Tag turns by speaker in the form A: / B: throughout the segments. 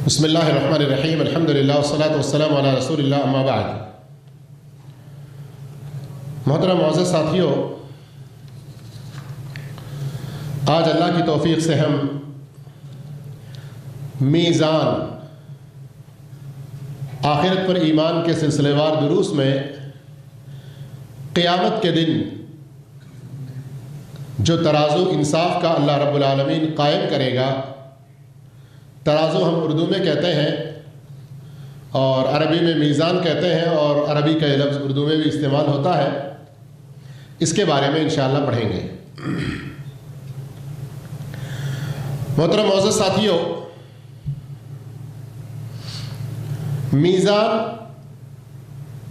A: بسم اللہ الرحمن الرحیم الحمدللہ والصلاۃ والسلام علی رسول اللہ اما بعد۔ محترم معزز ساتھیوں، آج اللہ کی توفیق سے ہم میزان آخرت پر ایمان کے سلسلے وار دروس میں قیامت کے دن جو ترازو انصاف کا اللہ رب العالمین قائم کرے گا، ترازو ہم اردو میں کہتے ہیں اور عربی میں میزان کہتے ہیں، اور عربی کا یہ لفظ اردو میں بھی استعمال ہوتا ہے، اس کے بارے میں انشاءاللہ پڑھیں گے۔ محترم معزز ساتھیوں، میزان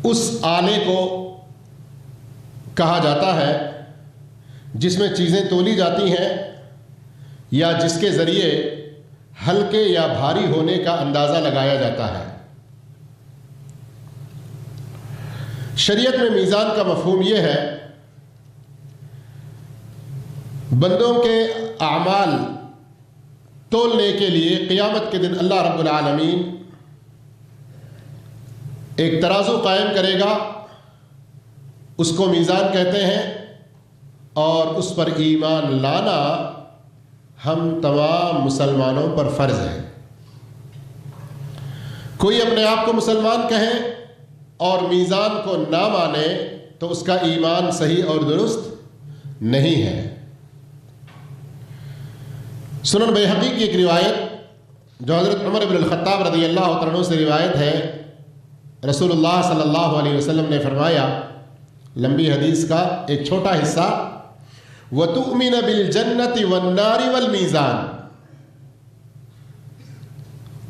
A: اس آلے کو کہا جاتا ہے جس میں چیزیں تولی جاتی ہیں یا جس کے ذریعے ہلکے یا بھاری ہونے کا اندازہ لگایا جاتا ہے۔ شریعت میں میزان کا مفہوم یہ ہے، بندوں کے اعمال تولنے کے لیے قیامت کے دن اللہ رب العالمین ایک ترازو قائم کرے گا، اس کو میزان کہتے ہیں، اور اس پر ایمان لانا ہم تمام مسلمانوں پر فرض ہے۔ کوئی اپنے آپ کو مسلمان کہے اور میزان کو نہ مانے تو اس کا ایمان صحیح اور درست نہیں ہے۔ سنن بیہقی کی ایک روایت جو حضرت عمر بن الخطاب رضی اللہ عنہ سے روایت ہے، رسول اللہ صلی اللہ علیہ وسلم نے فرمایا، لمبی حدیث کا ایک چھوٹا حصہ، وَتُؤْمِنَ بِالْجَنَّةِ وَالنَّارِ وَالْمِيزَانِ،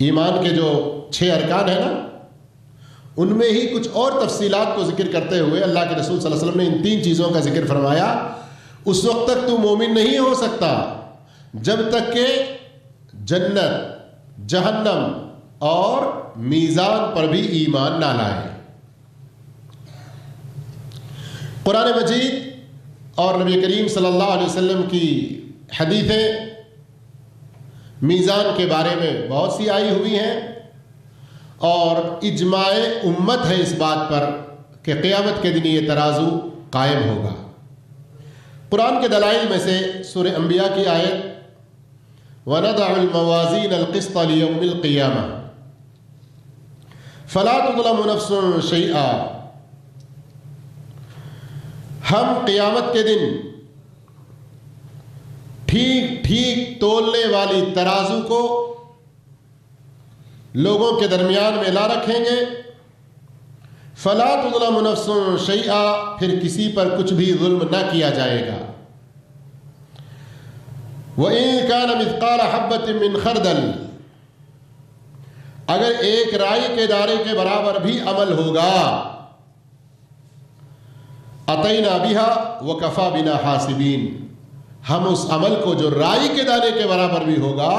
A: ایمان کے جو 6 ارکان ہیں نا، ان میں ہی کچھ اور تفصیلات کو ذکر کرتے ہوئے اللہ کے رسول صلی اللہ علیہ وسلم نے ان 3 چیزوں کا ذکر فرمایا۔ اس وقت تک تو مومن نہیں ہو سکتا جب تک کہ جنت، جہنم اور میزان پر بھی ایمان نہ لائے۔ قرآن مجید اور نبی کریم صلی اللہ علیہ وسلم کی حدیثیں میزان کے بارے میں بہت سی آئی ہوئی ہیں، اور اجماع امت ہے اس بات پر کہ قیامت کے دن یہ ترازو قائم ہوگا۔ قرآن کے دلائل میں سے سورہ انبیاء کی آیت وَنَضَعُ الْمَوَازِينَ الْقِسْطَ لِيَوْمِ الْقِيَامَةِ فَلَا تُظْلَمُ نَفْسٌ شَيْئًا، ہم قیامت کے دن ٹھیک تولنے والی ترازو کو لوگوں کے درمیان میں لا رکھیں گے، فَلَا تُظْلَمُ نَفْسٌ شَيْئًا، پھر کسی پر کچھ بھی ظلم نہ کیا جائے گا۔ وَإِن كَانَ مِثْقَالَ حَبَّةٍ مِّنْ خَرْدَلٍ، اگر ایک رائی کے دانے کے برابر بھی عمل ہوگا، اتینا بہا وکفا بنا حاسبین، ہم اس عمل کو جو رائی کے دانے کے برابر بھی ہوگا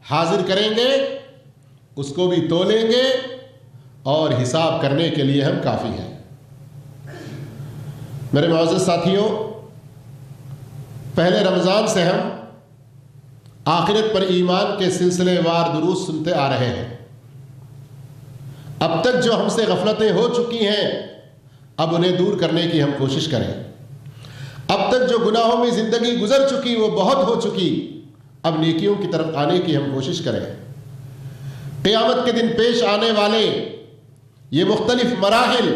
A: حاضر کریں گے، اس کو بھی تولیں گے، اور حساب کرنے کے لیے ہم کافی ہیں۔ میرے معزز ساتھیوں، پہلے رمضان سے ہم آخرت پر ایمان کے سلسلے وار دروس سنتے آ رہے ہیں۔ اب تک جو ہم سے غفلتیں ہو چکی ہیں، اب انہیں دور کرنے کی ہم کوشش کریں۔ اب تک جو گناہوں میں زندگی گزر چکی وہ بہت ہو چکی، اب نیکیوں کی طرف آنے کی ہم کوشش کریں۔ قیامت کے دن پیش آنے والے یہ مختلف مراحل،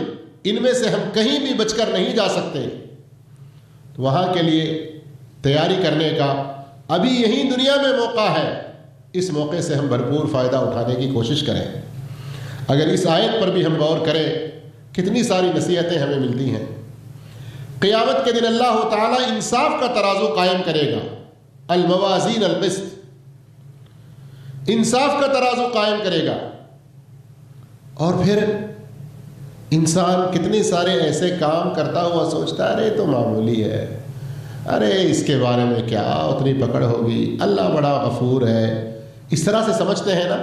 A: ان میں سے ہم کہیں بھی بچ کر نہیں جا سکتے، وہاں کے لیے تیاری کرنے کا ابھی یہی دنیا میں موقع ہے، اس موقع سے ہم بھرپور فائدہ اٹھانے کی کوشش کریں۔ اگر اس آیت پر بھی ہم غور کریں، کتنی ساری نصیحتیں ہمیں ملتی ہیں۔ قیامت کے دن اللہ تعالیٰ انصاف کا ترازو قائم کرے گا، الموازین القسط، انصاف کا ترازو قائم کرے گا، اور پھر انسان کتنے سارے ایسے کام کرتا ہوا سوچتا ہے، ارے تو معمولی ہے، ارے اس کے بارے میں کیا اتنی پکڑ ہوگی، اللہ بڑا غفور ہے، اس طرح سے سمجھتے ہیں نا۔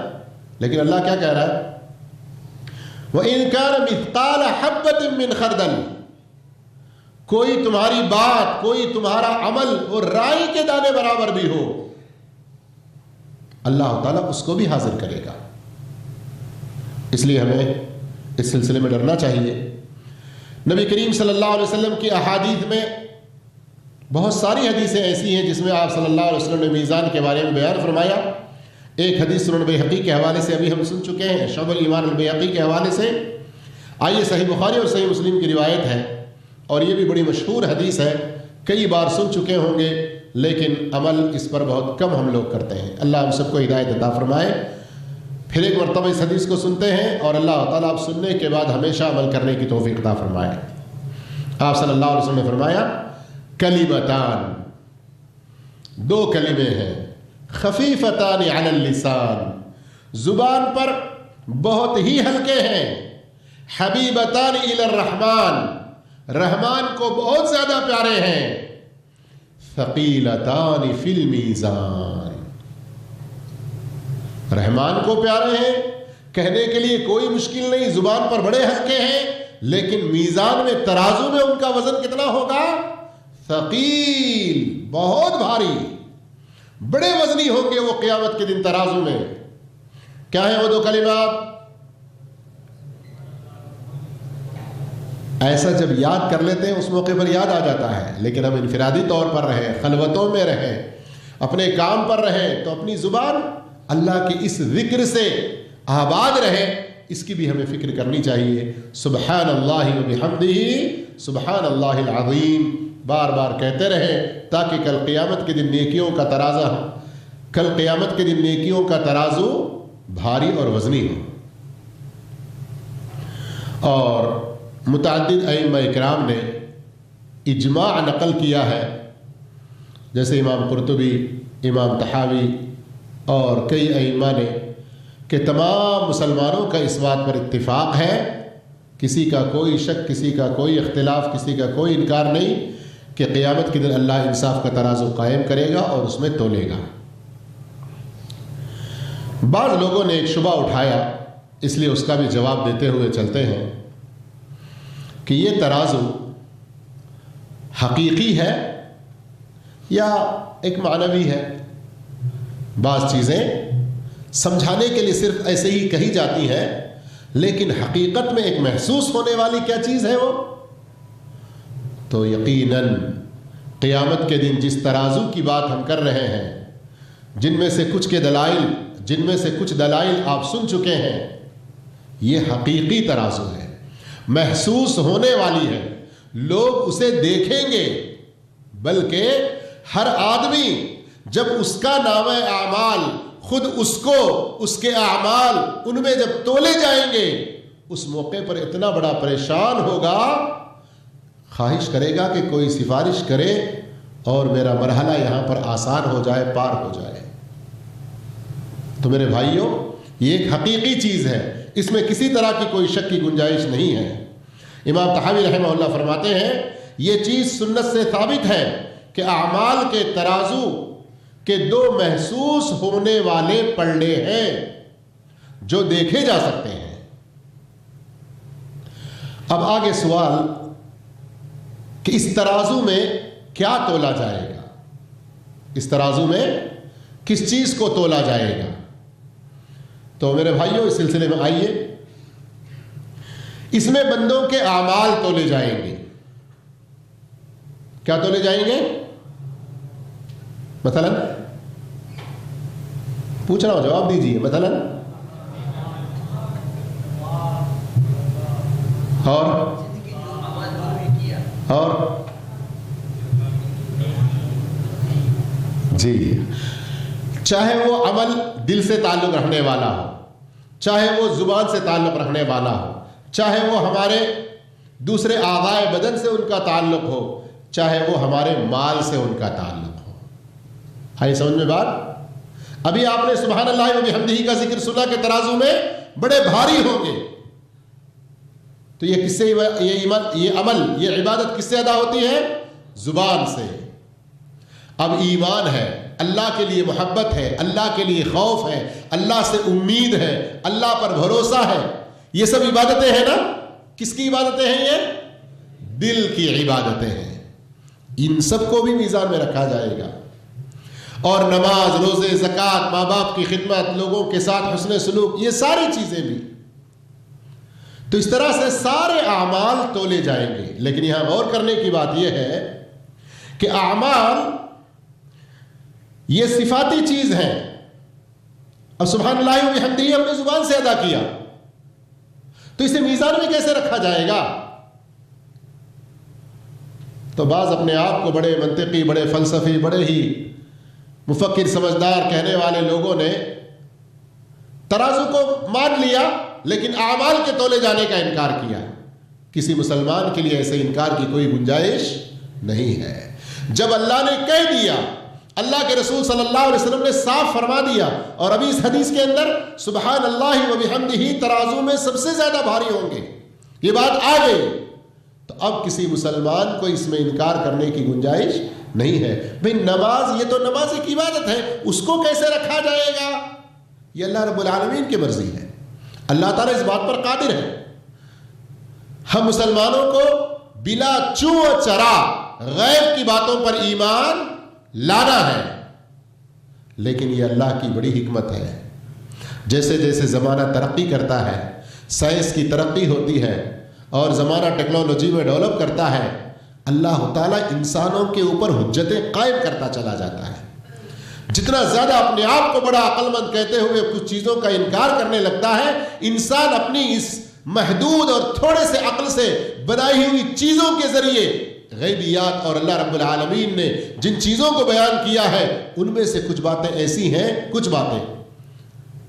A: لیکن اللہ کیا کہہ رہا ہے؟ وَإِن كَانَ مِثْقَالَ حَبَّةٍ مِّنْ خَرْدَلٍ، کوئی تمہاری بات، کوئی تمہارا عمل وہ رائی کے دانے برابر بھی ہو، اللہ تعالیٰ اس کو بھی حاضر کرے گا۔ اس لیے ہمیں اس سلسلے میں ڈرنا چاہیے۔ نبی کریم صلی اللہ علیہ وسلم کی احادیث میں بہت ساری حدیثیں ایسی ہیں جس میں آپ صلی اللہ علیہ وسلم نے میزان کے بارے میں بیان فرمایا۔ ایک حدیث سنن بیہقی کے حوالے سے ابھی ہم سن چکے ہیں، شعب الایمان البیہقی کے حوالے سے۔ آئیے صحیح بخاری اور صحیح مسلم کی روایت ہے، اور یہ بھی بڑی مشہور حدیث ہے، کئی بار سن چکے ہوں گے، لیکن عمل اس پر بہت کم ہم لوگ کرتے ہیں۔ اللہ ہم سب کو ہدایت عطا فرمائے۔ پھر ایک مرتبہ اس حدیث کو سنتے ہیں، اور اللہ تعالیٰ آپ سننے کے بعد ہمیشہ عمل کرنے کی توفیق عطا فرمائے۔ آپ صلی اللہ علیہ وسلم نے فرمایا، کلمتان، دو کلمے ہیں، خفیفتان علی اللسان، زبان پر بہت ہی ہلکے ہیں، حبیبتان الی الرحمن، رحمان کو بہت زیادہ پیارے ہیں، ثقیلتان فی المیزان، رحمان کو پیارے ہیں، کہنے کے لیے کوئی مشکل نہیں، زبان پر بڑے ہلکے ہیں، لیکن میزان میں، ترازو میں ان کا وزن کتنا ہوگا؟ ثقیل، بہت بھاری، بڑے وزنی ہوں گے وہ قیامت کے دن ترازو میں۔ کیا ہیں وہ دو کلمات؟ ایسا جب یاد کر لیتے ہیں اس موقع پر یاد آ جاتا ہے، لیکن ہم انفرادی طور پر رہیں، خلوتوں میں رہیں، اپنے کام پر رہیں، تو اپنی زبان اللہ کے اس ذکر سے آباد رہے، اس کی بھی ہمیں فکر کرنی چاہیے۔ سبحان اللہ و بحمدہ، سبحان اللہ العظیم، بار بار کہتے رہیں، تاکہ کل قیامت کے دن نیکیوں کا ترازو بھاری اور وزنی ہو۔ اور متعدد ائمہ اکرام نے اجماع نقل کیا ہے، جیسے امام قرطبی، امام طحاوی اور کئی ائمہ نے، کہ تمام مسلمانوں کا اس بات پر اتفاق ہے، کسی کا کوئی شک، کسی کا کوئی اختلاف، کسی کا کوئی انکار نہیں، کہ قیامت کے دن اللہ انصاف کا ترازو قائم کرے گا اور اس میں تولے گا۔ بعض لوگوں نے ایک شبہ اٹھایا، اس لیے اس کا بھی جواب دیتے ہوئے چلتے ہیں، کہ یہ ترازو حقیقی ہے یا ایک معنوی ہے؟ بعض چیزیں سمجھانے کے لیے صرف ایسے ہی کہی جاتی ہیں، لیکن حقیقت میں ایک محسوس ہونے والی کیا چیز ہے وہ؟ تو یقیناً قیامت کے دن جس ترازو کی بات ہم کر رہے ہیں، جن میں سے کچھ دلائل آپ سن چکے ہیں، یہ حقیقی ترازو ہے، محسوس ہونے والی ہے، لوگ اسے دیکھیں گے، بلکہ ہر آدمی جب اس کا نامہ اعمال خود اس کو، اس کے اعمال ان میں جب تولے جائیں گے، اس موقع پر اتنا بڑا پریشان ہوگا، خواہش کرے گا کہ کوئی سفارش کرے اور میرا مرحلہ یہاں پر آسان ہو جائے، پار ہو جائے۔ تو میرے بھائیوں، یہ ایک حقیقی چیز ہے، اس میں کسی طرح کی کوئی شک کی گنجائش نہیں ہے۔ امام طحاوی رحمہ اللہ فرماتے ہیں، یہ چیز سنت سے ثابت ہے کہ اعمال کے ترازو کے دو محسوس ہونے والے پلڑے ہیں جو دیکھے جا سکتے ہیں۔ اب آگے سوال کہ اس ترازو میں کیا تولا جائے گا؟ اس ترازو میں کس چیز کو تولا جائے گا؟ تو میرے بھائیوں، اس سلسلے میں آئیے، اس میں بندوں کے اعمال تولے جائیں گے۔ کیا تولے جائیں گے؟ مثلا پوچھ رہا ہوں، جواب دیجیے۔ مثلا اور جی، چاہے وہ عمل دل سے تعلق رکھنے والا ہو، چاہے وہ زبان سے تعلق رکھنے والا ہو، چاہے وہ ہمارے دوسرے اعضائے بدن سے ان کا تعلق ہو، چاہے وہ ہمارے مال سے ان کا تعلق ہو۔ آئی سمجھ میں بات؟ ابھی آپ نے سبحان اللہ و بحمدہ کا ذکر سنا کہ ترازو میں بڑے بھاری ہوں گے، تو یہ کس سے، یہ عمل، یہ عبادت کس سے ادا ہوتی ہے؟ زبان سے۔ اب ایمان ہے، اللہ کے لیے محبت ہے، اللہ کے لیے خوف ہے، اللہ سے امید ہے، اللہ پر بھروسہ ہے، یہ سب عبادتیں ہیں نا؟ کس کی عبادتیں ہیں؟ یہ دل کی عبادتیں ہیں۔ ان سب کو بھی میزان میں رکھا جائے گا، اور نماز، روزے، زکوٰۃ، ماں باپ کی خدمت، لوگوں کے ساتھ حسن سلوک، یہ ساری چیزیں بھی تو اس طرح سے سارے اعمال تولے جائیں گے. لیکن یہاں غور کرنے کی بات یہ ہے کہ اعمال یہ صفاتی چیز ہے. اب سبحان اللہ و بحمدہ ہم نے زبان سے ادا کیا, تو اسے میزان میں کیسے رکھا جائے گا؟ تو بعض اپنے آپ کو بڑے منطقی, بڑے فلسفی, بڑے ہی مفکر سمجھدار کہنے والے لوگوں نے ترازو کو مان لیا, لیکن اعمال کے تولے جانے کا انکار کیا. کسی مسلمان کے لیے ایسے انکار کی کوئی گنجائش نہیں ہے. جب اللہ نے کہہ دیا, اللہ کے رسول صلی اللہ علیہ وسلم نے صاف فرما دیا, اور ابھی اس حدیث کے اندر سبحان اللہ و بحمدہ ترازو میں سب سے زیادہ بھاری ہوں گے, یہ بات آ گئی, تو اب کسی مسلمان کو اس میں انکار کرنے کی گنجائش نہیں ہے. بھئی نماز, یہ تو نماز ایک عبادت ہے, اس کو کیسے رکھا جائے گا؟ یہ اللہ رب العالمین کی مرضی ہے. اللہ تعالیٰ اس بات پر قادر ہے. ہم مسلمانوں کو بلا چوں و چرا غیب کی باتوں پر ایمان لانا ہے, لیکن یہ اللہ کی بڑی حکمت ہے. جیسے جیسے زمانہ ترقی کرتا ہے, سائنس کی ترقی ہوتی ہے اور زمانہ ٹیکنالوجی میں ڈیولپ کرتا ہے, اللہ تعالیٰ انسانوں کے اوپر حجتیں قائم کرتا چلا جاتا ہے. جتنا زیادہ اپنے آپ کو بڑا عقل مند کہتے ہوئے کچھ چیزوں کا انکار کرنے لگتا ہے, انسان اپنی اس محدود اور تھوڑے سے عقل سے بنائی ہوئی چیزوں کے ذریعے غیبیات اور اللہ رب العالمین نے جن چیزوں کو بیان کیا ہے ان میں سے کچھ باتیں ایسی ہیں, کچھ باتیں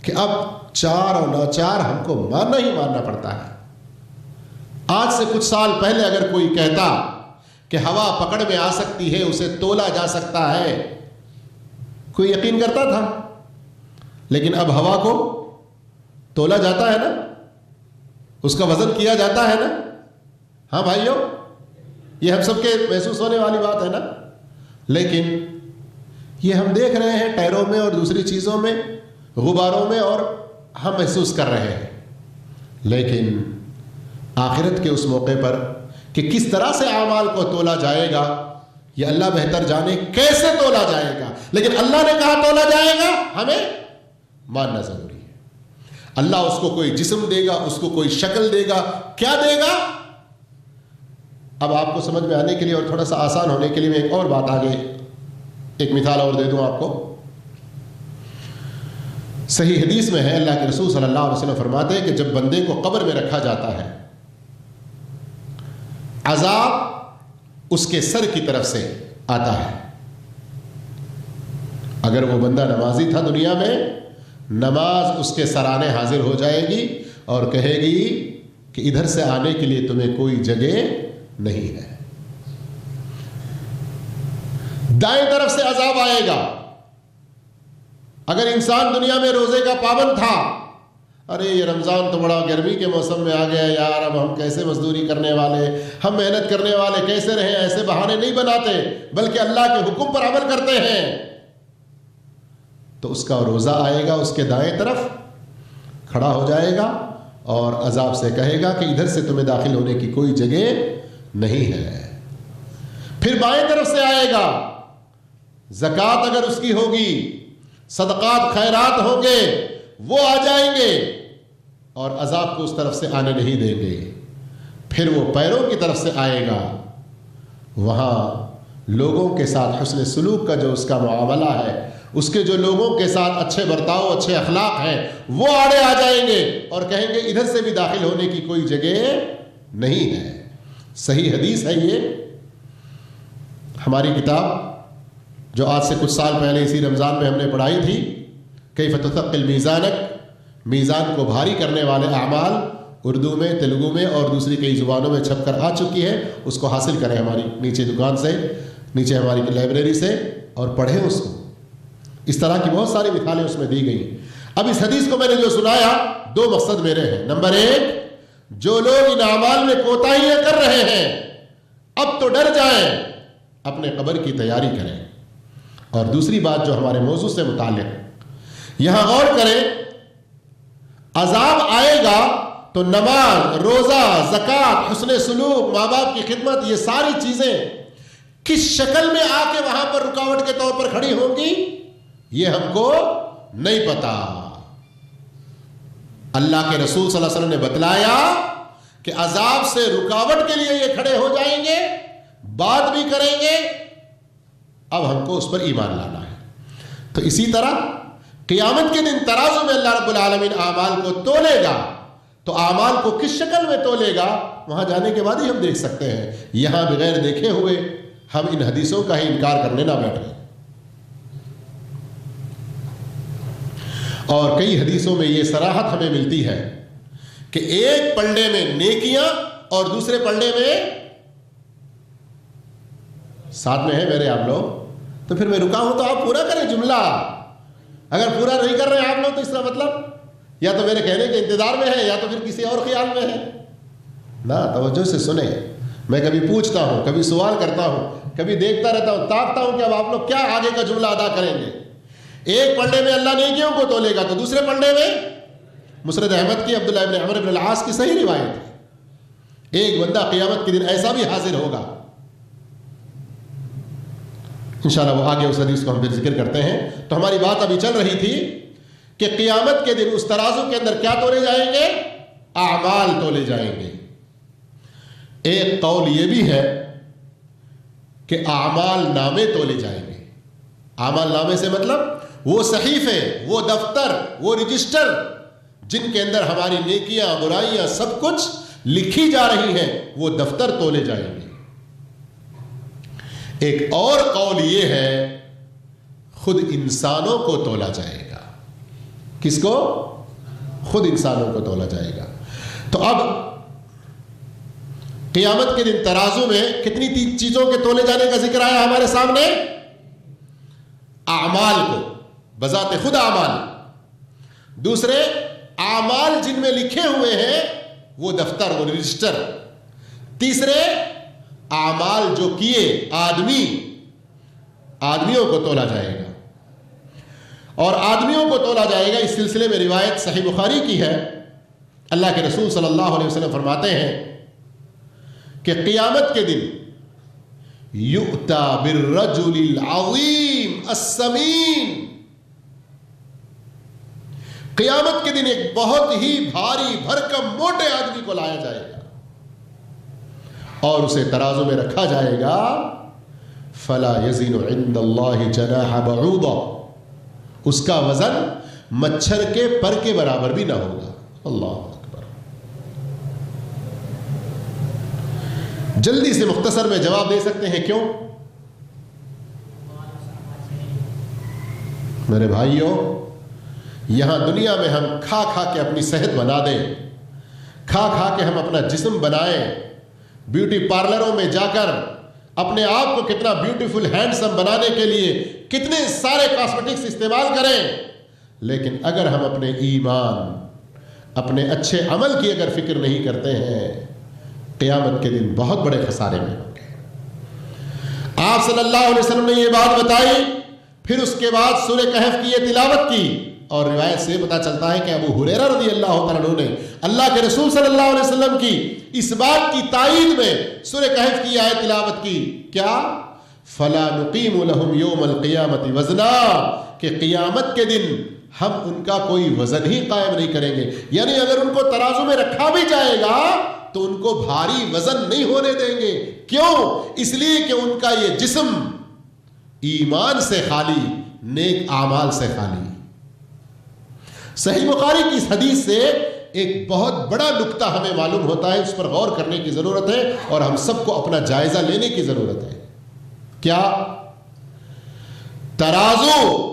A: کہ اب چار اور ناچار ہم کو ماننا ہی ماننا پڑتا ہے. آج سے کچھ سال پہلے اگر کوئی کہتا کہ ہوا پکڑ میں آ سکتی ہے, اسے تولا جا سکتا ہے, کوئی یقین کرتا تھا؟ لیکن اب ہوا کو تولا جاتا ہے نا, اس کا وزن کیا جاتا ہے نا. ہاں بھائیو, یہ ہم سب کے محسوس ہونے والی بات ہے نا. لیکن یہ ہم دیکھ رہے ہیں ٹائروں میں اور دوسری چیزوں میں, غباروں میں, اور ہم محسوس کر رہے ہیں. لیکن آخرت کے اس موقع پر کہ کس طرح سے اعمال کو تولا جائے گا, یہ اللہ بہتر جانے کیسے تولا جائے گا. لیکن اللہ نے کہا تولا جائے گا, ہمیں ماننا ضروری ہے. اللہ اس کو کوئی جسم دے گا, اس کو کوئی شکل دے گا, کیا دے گا؟ اب آپ کو سمجھ میں آنے کے لیے اور تھوڑا سا آسان ہونے کے لیے میں ایک اور بات آگے, ایک مثال اور دے دوں آپ کو. صحیح حدیث میں ہے, اللہ کے رسول صلی اللہ علیہ وسلم فرماتے ہیں کہ جب بندے کو قبر میں رکھا جاتا ہے, عذاب اس کے سر کی طرف سے آتا ہے. اگر وہ بندہ نمازی تھا دنیا میں, نماز اس کے سرانے حاضر ہو جائے گی اور کہے گی کہ ادھر سے آنے کے لیے تمہیں کوئی جگہ نہیں ہے. دائیں طرف سے عذاب آئے گا. اگر انسان دنیا میں روزے کا پابند تھا, ارے یہ رمضان تو بڑا گرمی کے موسم میں آ گیا یار, اب ہم کیسے مزدوری کرنے والے, ہم محنت کرنے والے کیسے رہیں, ایسے بہانے نہیں بناتے بلکہ اللہ کے حکم پر عمل کرتے ہیں, تو اس کا روزہ آئے گا, اس کے دائیں طرف کھڑا ہو جائے گا اور عذاب سے کہے گا کہ ادھر سے تمہیں داخل ہونے کی کوئی جگہ نہیں ہے. پھر بائیں طرف سے آئے گا, زکوٰۃ اگر اس کی ہوگی, صدقات خیرات ہوں گے, وہ آ جائیں گے اور عذاب کو اس طرف سے آنے نہیں دیں گے. پھر وہ پیروں کی طرف سے آئے گا, وہاں لوگوں کے ساتھ حسن سلوک کا جو اس کا معاملہ ہے, اس کے جو لوگوں کے ساتھ اچھے برتاؤ, اچھے اخلاق ہیں, وہ آڑے آ جائیں گے اور کہیں گے ادھر سے بھی داخل ہونے کی کوئی جگہ نہیں ہے. صحیح حدیث ہے یہ. ہماری کتاب جو آج سے کچھ سال پہلے اسی رمضان میں ہم نے پڑھائی تھی, کیف تثقل میزانک, میزان کو بھاری کرنے والے اعمال, اردو میں, تیلگو میں اور دوسری کئی زبانوں میں چھپ کر آ چکی ہے. اس کو حاصل کریں ہماری نیچے دکان سے, نیچے ہماری لائبریری سے, اور پڑھیں اس کو. اس طرح کی بہت ساری مثالیں اس میں دی گئی. اب اس حدیث کو میں نے جو سنایا, دو مقصد میرے ہیں. نمبر ایک, جو لوگ ان اعمال میں کوتاہیاں کر رہے ہیں اب تو ڈر جائیں, اپنے قبر کی تیاری کریں. اور دوسری بات جو ہمارے موضوع سے متعلق, یہاں غور کریں, عذاب آئے گا تو نماز, روزہ, زکوٰۃ, حسن سلوک, ماں باپ کی خدمت, یہ ساری چیزیں کس شکل میں آ کے وہاں پر رکاوٹ کے طور پر کھڑی ہوں گی, یہ ہم کو نہیں پتا. اللہ کے رسول صلی اللہ علیہ وسلم نے بتلایا کہ عذاب سے رکاوٹ کے لیے یہ کھڑے ہو جائیں گے, بات بھی کریں گے, اب ہم کو اس پر ایمان لانا ہے. تو اسی طرح قیامت کے دن ترازو میں اللہ رب العالمین اعمال کو تولے گا. تو اعمال کو کس شکل میں تولے گا, وہاں جانے کے بعد ہی ہم دیکھ سکتے ہیں. یہاں بغیر دیکھے ہوئے ہم ان حدیثوں کا ہی انکار کرنے نہ بیٹھیں. اور کئی حدیثوں میں یہ صراحت ہمیں ملتی ہے کہ ایک پلڑے میں نیکیاں اور دوسرے پلڑے میں, ساتھ میں ہے میرے آپ لوگ, تو پھر میں رکا ہوں تو آپ پورا کریں جملہ. اگر پورا نہیں کر رہے آپ لوگ تو اس کا مطلب یا تو میرے کہنے کے انتظار میں ہے یا تو پھر کسی اور خیال میں ہے. نہ, توجہ سے سنیں. میں کبھی پوچھتا ہوں, کبھی سوال کرتا ہوں, کبھی دیکھتا رہتا ہوں, تاکتا ہوں کہ اب آپ لوگ کیا آگے کا جملہ ادا کریں گے. ایک پلڑے میں اللہ نیکیوں کو تولے گا تو دوسرے پلڑے میں مسند احمد کی عبداللہ ابن عمر بن العاص کی صحیح روایت ہے, ایک بندہ قیامت کے دن ایسا بھی حاضر ہوگا. انشاءاللہ وہ آگے اس حدیث کو ہم پھر ذکر کرتے ہیں. تو ہماری بات ابھی چل رہی تھی کہ قیامت کے دن اس ترازو کے اندر کیا تولے جائیں گے, اعمال تولے جائیں گے. ایک قول یہ بھی ہے کہ اعمال نامے تولے جائیں گے. اعمال نامے سے مطلب وہ صحیفے, وہ دفتر, وہ رجسٹر جن کے اندر ہماری نیکیاں برائیاں سب کچھ لکھی جا رہی ہیں, وہ دفتر تولے جائیں گے. ایک اور قول یہ ہے خود انسانوں کو تولا جائے گا. کس کو؟ خود انسانوں کو تولا جائے گا. تو اب قیامت کے دن ترازو میں کتنی چیزوں کے تولے جانے کا ذکر آیا ہمارے سامنے؟ اعمال کو بذات خود اعمال, دوسرے اعمال جن میں لکھے ہوئے ہیں وہ دفتر, وہ رجسٹر, تیسرے اعمال جو کیے آدمیوں کو تولا جائے گا. اور آدمیوں کو تولا جائے گا, اس سلسلے میں روایت صحیح بخاری کی ہے. اللہ کے رسول صلی اللہ علیہ وسلم فرماتے ہیں کہ قیامت کے دن یؤتا بالرجل العظیم السمین, قیامت کے دن ایک بہت ہی بھاری بھرکم موٹے آدمی کو لایا جائے گا اور اسے ترازو میں رکھا جائے گا. فلا یزن عند اللہ جناح بعوضہ, اس کا وزن مچھر کے پر کے برابر بھی نہ ہوگا. اللہ اکبر. جلدی سے مختصر میں جواب دے سکتے ہیں کیوں؟ میرے بھائیوں, یہاں دنیا میں ہم کھا کھا کے اپنی صحت بنا دیں, کھا کھا کے ہم اپنا جسم بنائیں, بیوٹی پارلروں میں جا کر اپنے آپ کو کتنا بیوٹیفل ہینڈسم بنانے کے لیے کتنے سارے کاسمیٹکس استعمال کریں, لیکن اگر ہم اپنے ایمان, اپنے اچھے عمل کی اگر فکر نہیں کرتے ہیں, قیامت کے دن بہت بڑے خسارے میں ہوں گے. آپ صلی اللہ علیہ وسلم نے یہ بات بتائی, پھر اس کے بعد سورہ کہف کی یہ تلاوت کی, اور روایت سے پتہ چلتا ہے کہ ابو ہریرہ رضی اللہ تعالیٰ عنہ نے اللہ کے رسول صلی اللہ علیہ وسلم کی اس بات کی تائید میں سورہ کہف کی آیت تلاوت کی. کیا؟ فَلَا نُقِيمُ لَهُمْ يَوْمَ الْقِيَامَةِ وَزْنًا, کہ قیامت کے دن ہم ان کا کوئی وزن ہی قائم نہیں کریں گے. یعنی اگر ان کو ترازو میں رکھا بھی جائے گا تو ان کو بھاری وزن نہیں ہونے دیں گے. کیوں؟ اس لیے کہ ان کا یہ جسم ایمان سے خالی, نیک اعمال سے خالی. صحیح بخاری کی اس حدیث سے ایک بہت بڑا نکتہ ہمیں معلوم ہوتا ہے, اس پر غور کرنے کی ضرورت ہے اور ہم سب کو اپنا جائزہ لینے کی ضرورت ہے. کیا؟ ترازو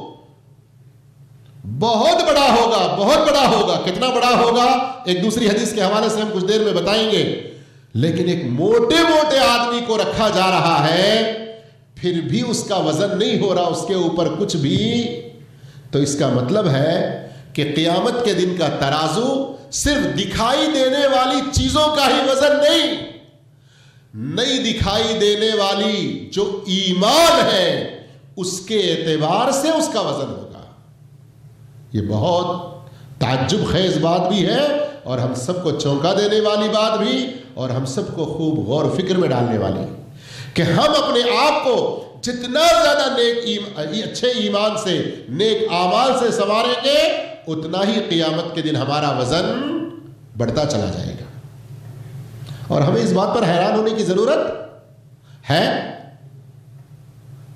A: بہت بڑا ہوگا, بہت بڑا ہوگا. کتنا بڑا ہوگا ایک دوسری حدیث کے حوالے سے ہم کچھ دیر میں بتائیں گے, لیکن ایک موٹے موٹے آدمی کو رکھا جا رہا ہے, پھر بھی اس کا وزن نہیں ہو رہا اس کے اوپر کچھ بھی. تو اس کا مطلب ہے کہ قیامت کے دن کا ترازو صرف دکھائی دینے والی چیزوں کا ہی وزن نہیں دکھائی دینے والی جو ایمان ہے اس کے اعتبار سے اس کا وزن ہوگا. یہ بہت تعجب خیز بات بھی ہے اور ہم سب کو چونکا دینے والی بات بھی, اور ہم سب کو خوب غور و فکر میں ڈالنے والی, کہ ہم اپنے آپ کو جتنا زیادہ اچھے ایمان سے, نیک اعمال سے سنواریں گے, اتنا ہی قیامت کے دن ہمارا وزن بڑھتا چلا جائے گا. اور ہمیں اس بات پر حیران ہونے کی ضرورت ہے؟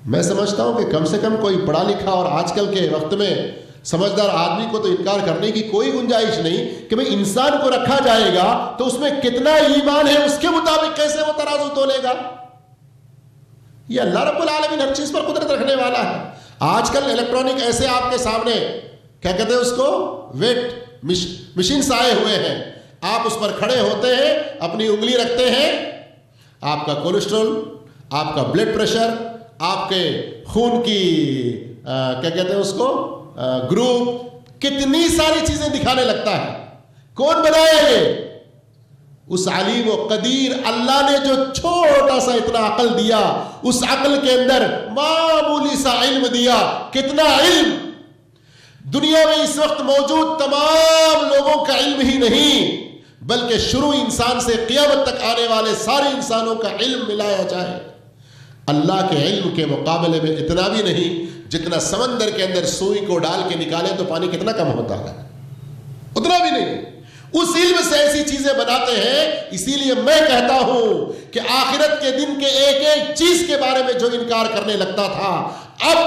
A: میں سمجھتا ہوں کہ کم سے کم کوئی پڑھا لکھا اور آج کل کے وقت میں سمجھدار آدمی کو تو انکار کرنے کی کوئی گنجائش نہیں کہ بھئی انسان کو رکھا جائے گا تو اس میں کتنا ایمان ہے، اس کے مطابق کیسے وہ ترازو تولے گا۔ یہ اللہ رب العالمین ہر چیز پر قدرت رکھنے والا ہے۔ آج کل الیکٹرانک ایسے آپ کے سامنے کیا کہتے ہیں اس کو، ویٹ مشینز آئے ہوئے ہیں، آپ اس پر کھڑے ہوتے ہیں، اپنی انگلی رکھتے ہیں، آپ کا کولیسٹرول، آپ کا بلڈ پریشر، آپ کے خون کی کیا کہتے ہیں اس کو گروپ، کتنی ساری چیزیں دکھانے لگتا ہے۔ کون بنایا یہ؟ اس علیم و قدیر اللہ نے جو چھوٹا سا اتنا عقل دیا، اس عقل کے اندر معمولی سا علم دیا۔ کتنا علم دنیا میں اس وقت موجود تمام لوگوں کا علم ہی نہیں، بلکہ شروع انسان سے قیامت تک آنے والے سارے انسانوں کا علم ملایا جائے، اللہ کے علم کے مقابلے میں اتنا بھی نہیں جتنا سمندر کے اندر سوئی کو ڈال کے نکالے تو پانی کتنا کم ہوتا ہے، اتنا بھی نہیں۔ اس علم سے ایسی چیزیں بناتے ہیں۔ اسی لیے میں کہتا ہوں کہ آخرت کے دن کے ایک ایک چیز کے بارے میں جو انکار کرنے لگتا تھا، اب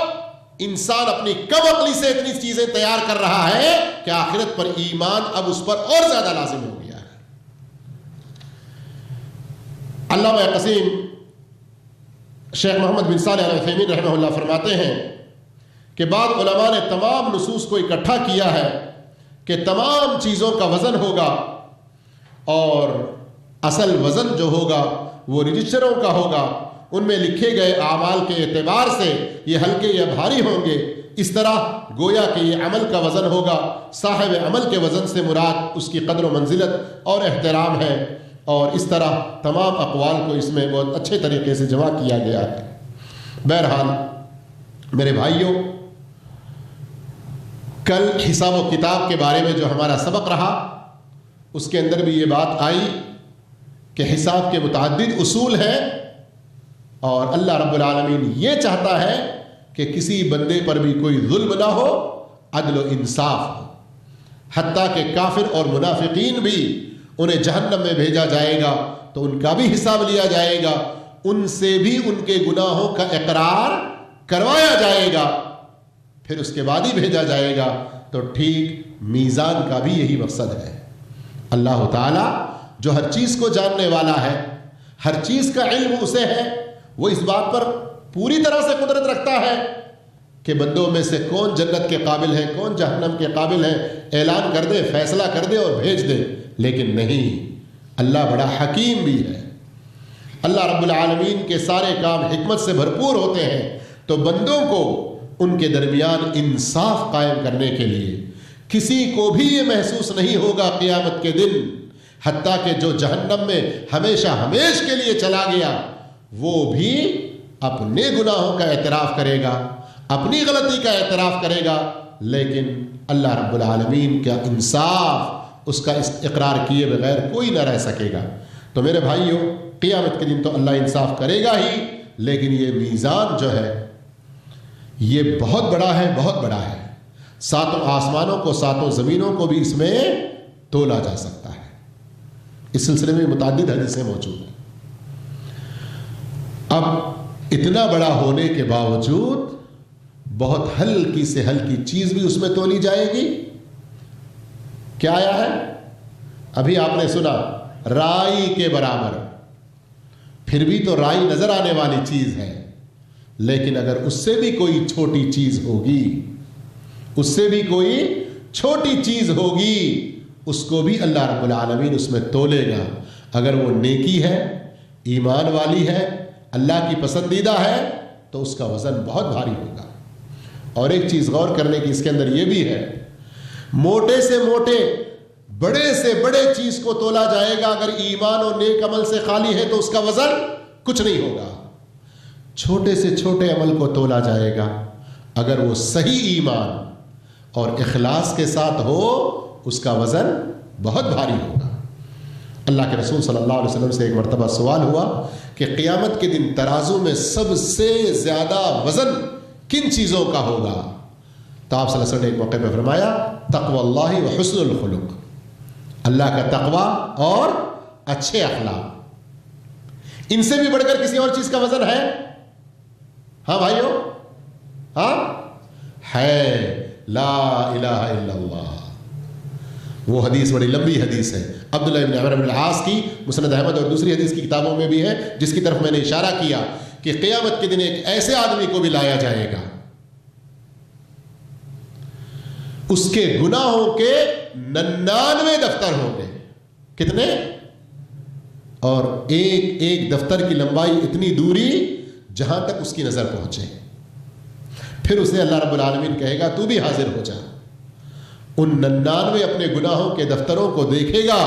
A: انسان اپنی کم عقلی سے اتنی چیزیں تیار کر رہا ہے کہ آخرت پر ایمان اب اس پر اور زیادہ لازم ہو گیا ہے۔ علامہ قسیم شیخ محمد بن صالح العثیمین رحمہ اللہ فرماتے ہیں کہ بعض علماء نے تمام نصوص کو اکٹھا کیا ہے کہ تمام چیزوں کا وزن ہوگا، اور اصل وزن جو ہوگا وہ رجسٹروں کا ہوگا، ان میں لکھے گئے اعمال کے اعتبار سے یہ ہلکے یا بھاری ہوں گے۔ اس طرح گویا کہ یہ عمل کا وزن ہوگا، صاحب عمل کے وزن سے مراد اس کی قدر و منزلت اور احترام ہے، اور اس طرح تمام اقوال کو اس میں بہت اچھے طریقے سے جمع کیا گیا ہے۔ بہرحال میرے بھائیوں، کل حساب و کتاب کے بارے میں جو ہمارا سبق رہا اس کے اندر بھی یہ بات آئی کہ حساب کے متعدد اصول ہیں، اور اللہ رب العالمین یہ چاہتا ہے کہ کسی بندے پر بھی کوئی ظلم نہ ہو، عدل و انصاف ہو، حتیٰ کہ کافر اور منافقین بھی انہیں جہنم میں بھیجا جائے گا تو ان کا بھی حساب لیا جائے گا، ان سے بھی ان کے گناہوں کا اقرار کروایا جائے گا، پھر اس کے بعد ہی بھیجا جائے گا۔ تو ٹھیک میزان کا بھی یہی مقصد ہے۔ اللہ تعالیٰ جو ہر چیز کو جاننے والا ہے، ہر چیز کا علم اسے ہے، وہ اس بات پر پوری طرح سے قدرت رکھتا ہے کہ بندوں میں سے کون جنت کے قابل ہے، کون جہنم کے قابل ہے، اعلان کر دے، فیصلہ کر دے اور بھیج دے۔ لیکن نہیں، اللہ بڑا حکیم بھی ہے۔ اللہ رب العالمین کے سارے کام حکمت سے بھرپور ہوتے ہیں، تو بندوں کو ان کے درمیان انصاف قائم کرنے کے لیے کسی کو بھی یہ محسوس نہیں ہوگا قیامت کے دن، حتیٰ کہ جو جہنم میں ہمیشہ ہمیش کے لیے چلا گیا وہ بھی اپنے گناہوں کا اعتراف کرے گا، اپنی غلطی کا اعتراف کرے گا، لیکن اللہ رب العالمین کا انصاف، اس کا اقرار کیے بغیر کوئی نہ رہ سکے گا۔ تو میرے بھائیوں، قیامت کے دن تو اللہ انصاف کرے گا ہی، لیکن یہ میزان جو ہے یہ بہت بڑا ہے، بہت بڑا ہے۔ ساتوں آسمانوں کو، ساتوں زمینوں کو بھی اس میں تولا جا سکتا ہے۔ اس سلسلے میں متعدد حدیثیں موجود ہیں۔ اب اتنا بڑا ہونے کے باوجود بہت ہلکی سے ہلکی چیز بھی اس میں تولی جائے گی۔ کیا آیا ہے؟ ابھی آپ نے سنا رائی کے برابر، پھر بھی تو رائی نظر آنے والی چیز ہے، لیکن اگر اس سے بھی کوئی چھوٹی چیز ہوگی، اس سے بھی کوئی چھوٹی چیز ہوگی، اس کو بھی اللہ رب العالمین اس میں تولے گا۔ اگر وہ نیکی ہے، ایمان والی ہے، اللہ کی پسندیدہ ہے، تو اس کا وزن بہت بھاری ہوگا۔ اور ایک چیز غور کرنے کی اس کے اندر یہ بھی ہے، موٹے سے موٹے، بڑے سے بڑے چیز کو تولا جائے گا، اگر ایمان اور نیک عمل سے خالی ہے تو اس کا وزن کچھ نہیں ہوگا۔ چھوٹے سے چھوٹے عمل کو تولا جائے گا، اگر وہ صحیح ایمان اور اخلاص کے ساتھ ہو، اس کا وزن بہت بھاری ہوگا۔ اللہ کے رسول صلی اللہ علیہ وسلم سے ایک مرتبہ سوال ہوا کہ قیامت کے دن ترازو میں سب سے زیادہ وزن کن چیزوں کا ہوگا؟ تو آپ صلی اللہ علیہ وسلم نے ایک موقع پہ فرمایا، تقوی اللہ و حسن الخلق، اللہ کا تقوی اور اچھے اخلاق۔ ان سے بھی بڑھ کر کسی اور چیز کا وزن ہے؟ ہاں بھائیو، ہاں ہے، لا الہ الا اللہ۔ وہ حدیث بڑی لمبی حدیث ہے، عبداللہ بن عمرو بن العاص کی، مسند احمد اور دوسری حدیث کی کتابوں میں بھی ہے، جس کی طرف میں نے اشارہ کیا کہ قیامت کے دن ایک ایسے آدمی کو بھی لایا جائے گا، اس کے گناہوں کے 99 دفتر ہوں گے۔ کتنے؟ اور ایک ایک دفتر کی لمبائی اتنی دوری جہاں تک اس کی نظر پہنچے۔ پھر اسے اللہ رب العالمین کہے گا تو بھی حاضر ہو جا۔ ان 99 اپنے گناہوں کے دفتروں کو دیکھے گا،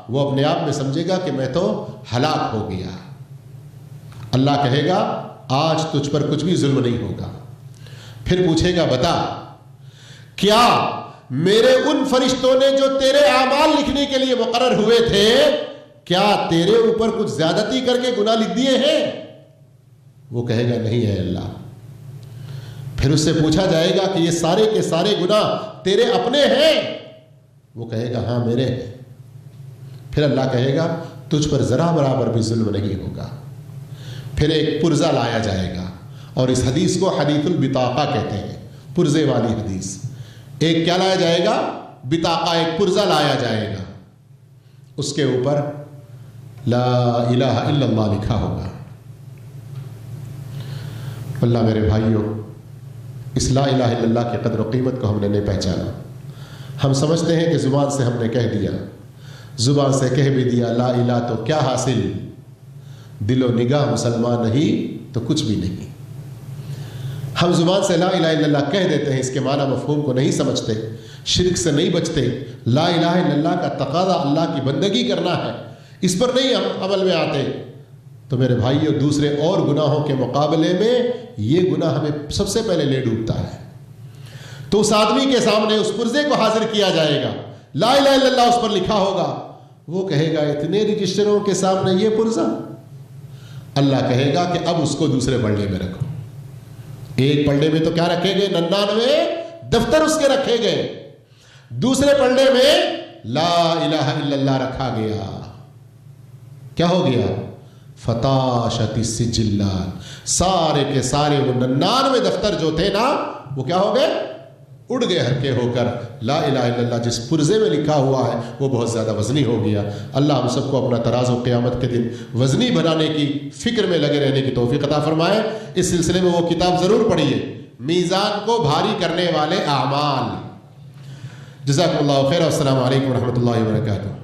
A: وہ اپنے آپ میں سمجھے گا کہ میں تو ہلاک ہو گیا۔ اللہ کہے گا آج تجھ پر کچھ بھی ظلم نہیں ہوگا۔ پھر پوچھے گا بتا، کیا میرے ان فرشتوں نے جو تیرے اعمال لکھنے کے لیے مقرر ہوئے تھے، کیا تیرے اوپر کچھ زیادتی کر کے گناہ لکھ دیے ہیں؟ وہ کہے گا نہیں ہے اللہ۔ پھر اس سے پوچھا جائے گا کہ یہ سارے کے سارے گناہ تیرے اپنے ہیں؟ وہ کہے گا ہاں میرے ہیں۔ پھر اللہ کہے گا تجھ پر ذرا برابر بھی ظلم نہیں ہوگا۔ پھر ایک پرزہ لایا جائے گا، اور اس حدیث کو حدیث البطاقہ کہتے ہیں، پرزے والی حدیث۔ ایک کیا لایا جائے گا؟ بطاقہ، ایک پرزہ لایا جائے گا، اس کے اوپر لا الہ الا اللہ لکھا ہوگا۔ اللہ میرے بھائیوں، اس لا الہ الا اللہ کی قدر و قیمت کو ہم نے نہیں پہچانا۔ ہم سمجھتے ہیں کہ زبان سے ہم نے کہہ دیا، زبان سے کہہ بھی دیا لا الہ تو کیا حاصل، دل و نگاہ مسلمان نہیں تو کچھ بھی نہیں۔ ہم زبان سے لا الہ الا اللہ کہہ دیتے ہیں، اس کے معنی مفہوم کو نہیں سمجھتے، شرک سے نہیں بچتے۔ لا الہ الا اللہ کا تقاضا اللہ کی بندگی کرنا ہے، اس پر نہیں ہم عمل میں آتے، تو میرے بھائیوں دوسرے اور گناہوں کے مقابلے میں یہ گناہ ہمیں سب سے پہلے لے ڈوبتا ہے۔ تو اس آدمی کے سامنے اس پرزے کو حاضر کیا جائے گا، لا الہ الا اللہ اس پر لکھا ہوگا، وہ کہے گا اتنے رجسٹروں کے سامنے یہ پرزہ؟ اللہ کہے گا کہ اب اس کو دوسرے پلڑے میں رکھو۔ ایک پلڑے میں تو کیا رکھے گئے؟ 99 دفتر اس کے رکھے گئے، دوسرے پلڑے میں لا الہ الا اللہ رکھا گیا۔ کیا ہو گیا؟ فتاشت السجلات، سارے کے سارے وہ 99 دفتر جو تھے نا، وہ کیا ہو گئے؟ اڑ گئے ہلکے ہو کر۔ لا الہ الا اللہ جس پرزے میں لکھا ہوا ہے وہ بہت زیادہ وزنی ہو گیا۔ اللہ ہم سب کو اپنا ترازو قیامت کے دن وزنی بنانے کی فکر میں لگے رہنے کی توفیق عطا فرمائے۔ اس سلسلے میں وہ کتاب ضرور پڑھیے، میزان کو بھاری کرنے والے اعمال۔ جزاکم اللہ خیر، السلام علیکم ورحمۃ اللہ وبرکاتہ۔